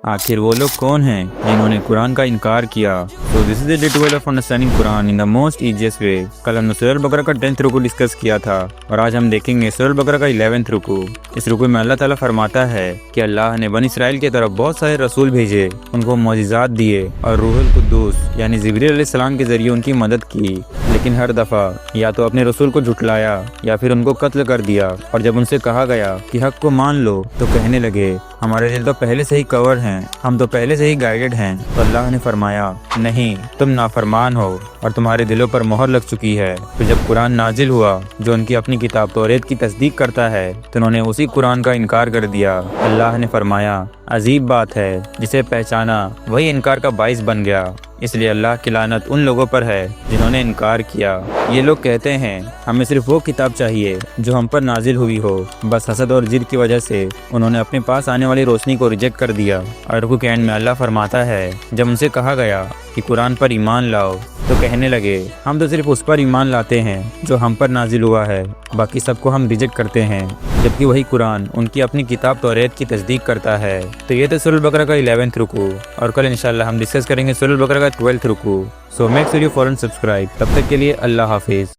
आखिर वो लोग कौन हैं जिन्होंने कुरान का इनकार किया। तो this is the day 12 of understanding Quran in the most easiest way. कल हमने सूरह बकरा का 10th रुकू डिस्कस किया था और आज हम देखेंगे सूरह बकरा का 11th रुकू। इस रुकू में अल्लाह ताला फरमाता है कि अल्लाह ने बनी इसराइल की तरफ बहुत सारे रसूल भेजे, उनको मौजिज़ात दिए और रूहुल कुद्दूस यानी जिब्रील अलैहिस्सलाम के जरिए उनकी मदद की, लेकिन हर दफ़ा या तो अपने रसूल को झुटलाया या फिर उनको कत्ल कर दिया। और जब उनसे कहा गया कि हक को मान लो तो कहने लगे हमारे दिल तो पहले से ही कवर हैं, हम तो पहले से ही गाइडेड हैं। तो अल्लाह ने फरमाया नहीं, तुम नाफरमान हो और तुम्हारे दिलों पर मोहर लग चुकी है। तो जब कुरान नाजिल हुआ जो उनकी अपनी किताब तौरेत की तस्दीक करता है तो उन्होंने उसी कुरान का इनकार कर दिया। अल्लाह ने फरमाया अजीब बात है, जिसे पहचाना वही इनकार का बाइस बन गया। इसलिए अल्लाह की लानत उन लोगों पर है जिन्होंने इनकार किया। ये लोग कहते हैं हमें सिर्फ वो किताब चाहिए जो हम पर नाजिल हुई हो। बस हसद और जिद की वजह से उन्होंने अपने पास आने वाली रोशनी को रिजेक्ट कर दिया। और रुकू के एंड में अल्लाह फरमाता है जब उनसे कहा गया कि कुरान पर ईमान लाओ तो कहने लगे हम तो सिर्फ उस पर ईमान लाते हैं जो हम पर नाजिल हुआ है, बाकी सबको हम रिजेक्ट करते हैं। जबकि वही कुरान उनकी अपनी किताब तौरेत की तस्दीक करता है। तो ये तो सूरह बकरा का 11th रुकू और कल इंशाल्लाह हम डिस्कस करेंगे सूरह बकरा का 12th रुकू। So make sure you follow and subscribe. तब तक के लिए अल्लाह हाफिज़।